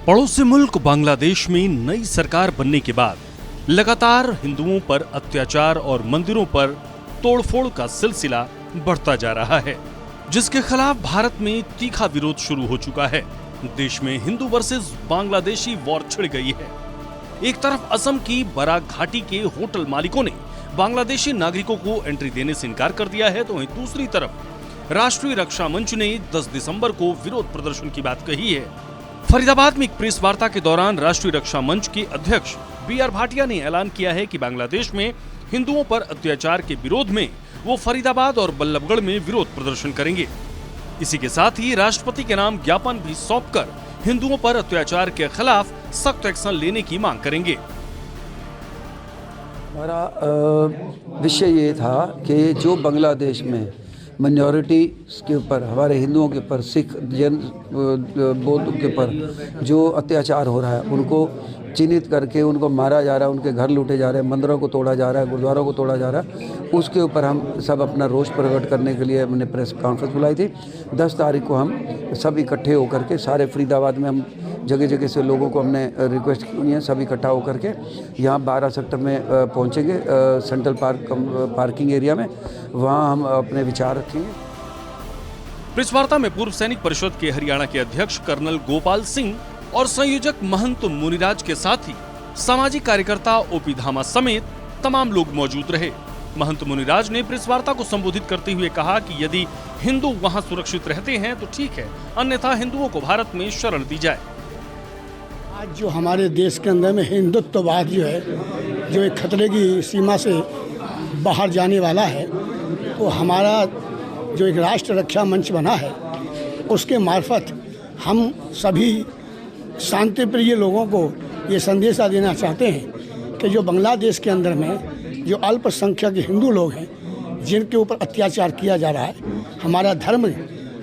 पड़ोसी मुल्क बांग्लादेश में नई सरकार बनने के बाद लगातार हिंदुओं पर अत्याचार और मंदिरों पर तोड़फोड़ का सिलसिला बढ़ता जा रहा है, जिसके खिलाफ भारत में तीखा विरोध शुरू हो चुका है। देश में हिंदू वर्सेस बांग्लादेशी वॉर छिड़ गई है। एक तरफ असम की बराक घाटी के होटल मालिकों ने बांग्लादेशी नागरिकों को एंट्री देने से इनकार कर दिया है, तो वहीं दूसरी तरफ राष्ट्रीय रक्षा मंच ने 10 दिसंबर को विरोध प्रदर्शन की बात कही है। फरीदाबाद में एक प्रेस वार्ता के दौरान राष्ट्रीय रक्षा मंच के अध्यक्ष BR भाटिया ने ऐलान किया है कि बांग्लादेश में हिंदुओं पर अत्याचार के विरोध में वो फरीदाबाद और बल्लभगढ़ में विरोध प्रदर्शन करेंगे। इसी के साथ ही राष्ट्रपति के नाम ज्ञापन भी सौंपकर हिंदुओं पर अत्याचार के खिलाफ सख्त एक्शन लेने की मांग करेंगे। हमारा विषय ये था कि जो बांग्लादेश में माइनॉरिटी के ऊपर, हमारे हिंदुओं के ऊपर, सिख, जैन, बौद्ध के ऊपर जो अत्याचार हो रहा है, उनको चिन्हित करके उनको मारा जा रहा है, उनके घर लूटे जा रहे हैं, मंदिरों को तोड़ा जा रहा है, गुरुद्वारों को तोड़ा जा रहा है, उसके ऊपर हम सब अपना रोष प्रकट करने के लिए हमने प्रेस कॉन्फ्रेंस बुलाई थी। 10 तारीख को हम सब इकट्ठे होकर के सारे फरीदाबाद में हम जगह जगह से लोगों को हमने रिक्वेस्ट की है, सब इकट्ठा होकर के यहाँ 12 सेक्टर में पहुँचेंगे, सेंट्रल पार्किंग एरिया में, वहाँ हम अपने विचार रखेंगे। प्रेस वार्ता में पूर्व सैनिक परिषद के हरियाणा के अध्यक्ष कर्नल गोपाल सिंह और संयोजक महंत मुनिराज के साथ ही सामाजिक कार्यकर्ता OP धामा समेत तमाम लोग मौजूद रहे। महंत मुनिराज ने प्रेस वार्ता को संबोधित करते हुए कहा कि यदि हिंदू वहां सुरक्षित रहते हैं तो ठीक है, अन्यथा हिंदुओं को भारत में शरण दी जाए। आज जो हमारे देश के अंदर में हिंदुत्ववाद जो है, जो एक खतरे की सीमा से बाहर जाने वाला है, तो हमारा जो एक राष्ट्र रक्षा मंच बना है, उसके मार्फत हम सभी शांति प्रिय लोगों को ये संदेशा देना चाहते हैं कि जो बांग्लादेश के अंदर में जो अल्पसंख्यक हिंदू लोग हैं, जिनके ऊपर अत्याचार किया जा रहा है, हमारा धर्म,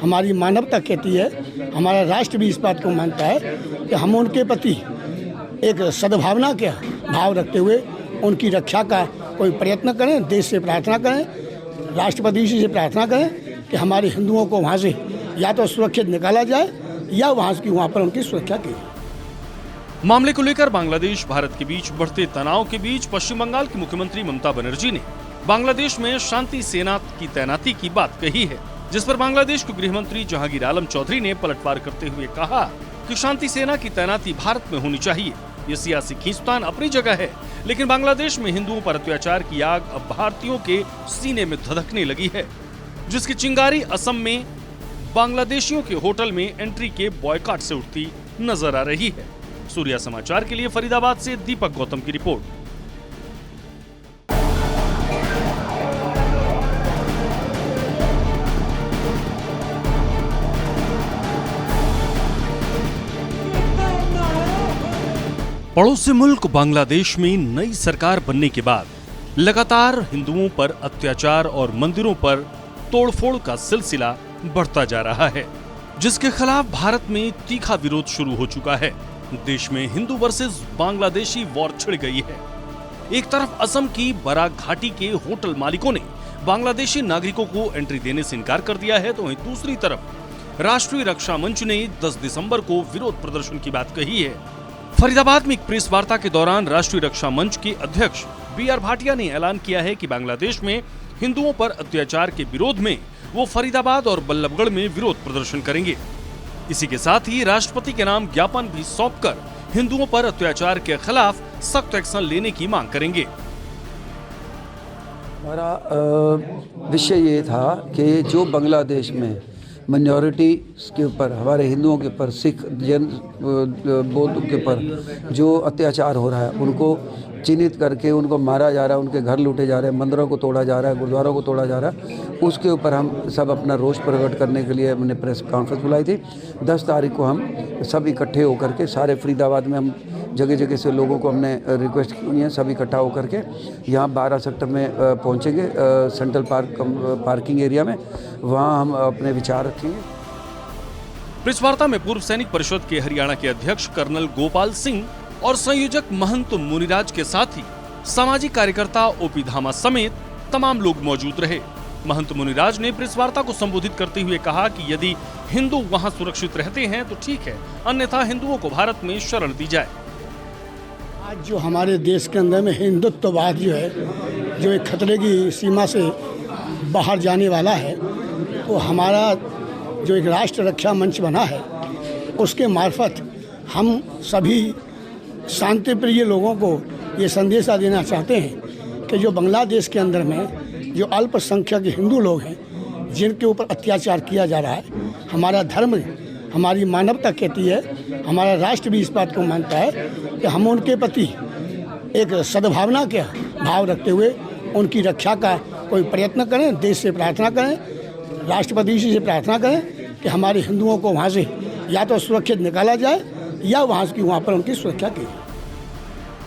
हमारी मानवता कहती है, हमारा राष्ट्र भी इस बात को मानता है कि हम उनके प्रति एक सद्भावना के भाव रखते हुए उनकी रक्षा का कोई प्रयत्न करें। देश से प्रार्थना करें, राष्ट्रपति जी से प्रार्थना करें कि हमारे हिंदुओं को वहाँ से या तो सुरक्षित निकाला जाए या वहाँ पर उनकी सुरक्षा की। मामले को लेकर बांग्लादेश भारत के बीच बढ़ते तनाव के बीच पश्चिम बंगाल की मुख्यमंत्री ममता बनर्जी ने बांग्लादेश में शांति सेना की तैनाती की बात कही है, जिस पर बांग्लादेश के गृह मंत्री जहांगीर आलम चौधरी ने पलटवार करते हुए कहा कि शांति सेना की तैनाती भारत में होनी चाहिए। ये सियासी खींचतान अपनी जगह है, लेकिन बांग्लादेश में हिंदुओं पर अत्याचार की आग अब भारतीयों के सीने में धधकने लगी है, जिसकी चिंगारी असम में बांग्लादेशियों के होटल में एंट्री के बॉयकॉट से उठती नजर आ रही है। सूर्या समाचार के लिए फरीदाबाद से दीपक गौतम की रिपोर्ट। पड़ोसी मुल्क बांग्लादेश में नई सरकार बनने के बाद लगातार हिंदुओं पर अत्याचार और मंदिरों पर तोड़फोड़ का सिलसिला बढ़ता जा रहा है, जिसके खिलाफ भारत में तीखा विरोध शुरू हो चुका है। देश में हिंदू वर्सेस बांग्लादेशी वॉर छिड़ गई है। एक तरफ असम की बराक घाटी के होटल मालिकों ने बांग्लादेशी नागरिकों को एंट्री देने से इनकार कर दिया है, तो वहीं दूसरी तरफ राष्ट्रीय रक्षा मंच ने 10 दिसंबर को विरोध प्रदर्शन की बात कही है। फरीदाबाद में एक प्रेस वार्ता के दौरान राष्ट्रीय रक्षा मंच के अध्यक्ष BR भाटिया ने ऐलान किया है कि बांग्लादेश में हिंदुओं पर अत्याचार के विरोध में वो फरीदाबाद और बल्लभगढ़ में विरोध प्रदर्शन करेंगे। इसी के साथ ही राष्ट्रपति के नाम ज्ञापन भी सौंपकर हिंदुओं पर अत्याचार के खिलाफ सख्त एक्शन लेने की मांग करेंगे। हमारा विषय ये था कि जो बांग्लादेश में माइनॉरिटी के ऊपर, हमारे हिंदुओं के ऊपर, सिख, जैन, बौद्ध के ऊपर जो अत्याचार हो रहा है, उनको चिन्हित करके उनको मारा जा रहा है, उनके घर लूटे जा रहे हैं, मंदिरों को तोड़ा जा रहा है, गुरुद्वारों को तोड़ा जा रहा है, उसके ऊपर हम सब अपना रोष प्रकट करने के लिए हमने प्रेस कॉन्फ्रेंस बुलाई थी। 10 तारीख को हम सब इकट्ठे होकर के सारे फरीदाबाद में हम जगह जगह से लोगों को हमने रिक्वेस्ट की है, सब इकट्ठा होकर के यहाँ 12 सेक्टर में पहुँचेंगे, सेंट्रल पार्किंग एरिया में, वहाँ हम अपने विचार रखेंगे। प्रेस वार्ता में पूर्व सैनिक परिषद के हरियाणा के अध्यक्ष कर्नल गोपाल सिंह और संयोजक महंत मुनिराज के साथ ही सामाजिक कार्यकर्ता OP धामा समेत तमाम लोग मौजूद रहे। महंत मुनिराज ने प्रेस वार्ता को संबोधित करते हुए कहा कि यदि हिंदू वहां सुरक्षित रहते हैं तो ठीक है, अन्यथा हिंदुओं को भारत में शरण दी जाए। आज जो हमारे देश के अंदर में हिंदुत्ववाद जो है, जो एक खतरे की सीमा से बाहर जाने वाला है, तो हमारा जो एक राष्ट्र रक्षा मंच बना है, उसके मार्फत हम सभी शांति प्रिय लोगों को ये संदेशा देना चाहते हैं कि जो बांग्लादेश के अंदर में जो अल्पसंख्यक हिंदू लोग हैं, जिनके ऊपर अत्याचार किया जा रहा है, हमारा धर्म, हमारी मानवता कहती है, हमारा राष्ट्र भी इस बात को मानता है कि हम उनके प्रति एक सद्भावना के भाव रखते हुए उनकी रक्षा का कोई प्रयत्न करें, देश से प्रार्थना करें, राष्ट्रपति जी से प्रार्थना करें कि हमारे हिंदुओं को वहाँ से या तो सुरक्षित निकाला जाए या वहाँ पर उनकी सुरक्षा की जाए।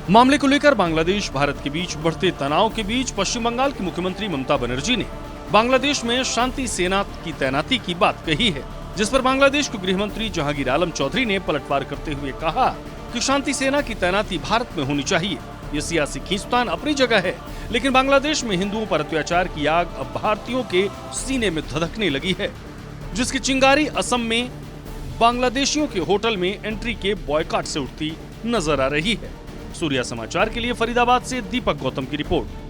मामले को लेकर बांग्लादेश भारत के बीच बढ़ते तनाव के बीच पश्चिम बंगाल की मुख्यमंत्री ममता बनर्जी ने बांग्लादेश में शांति सेना की तैनाती की बात कही है, जिस पर बांग्लादेश के गृह मंत्री जहांगीर आलम चौधरी ने पलटवार करते हुए कहा कि शांति सेना की तैनाती भारत में होनी चाहिए। ये सियासी खींचतान अपनी जगह है, लेकिन बांग्लादेश में हिंदुओं पर अत्याचार की आग अब भारतीयों के सीने में धधकने लगी है, जिसकी चिंगारी असम में बांग्लादेशियों के होटल में एंट्री के बॉयकॉट से उठती नजर आ रही है। सूर्या समाचार के लिए फरीदाबाद से दीपक गौतम की रिपोर्ट।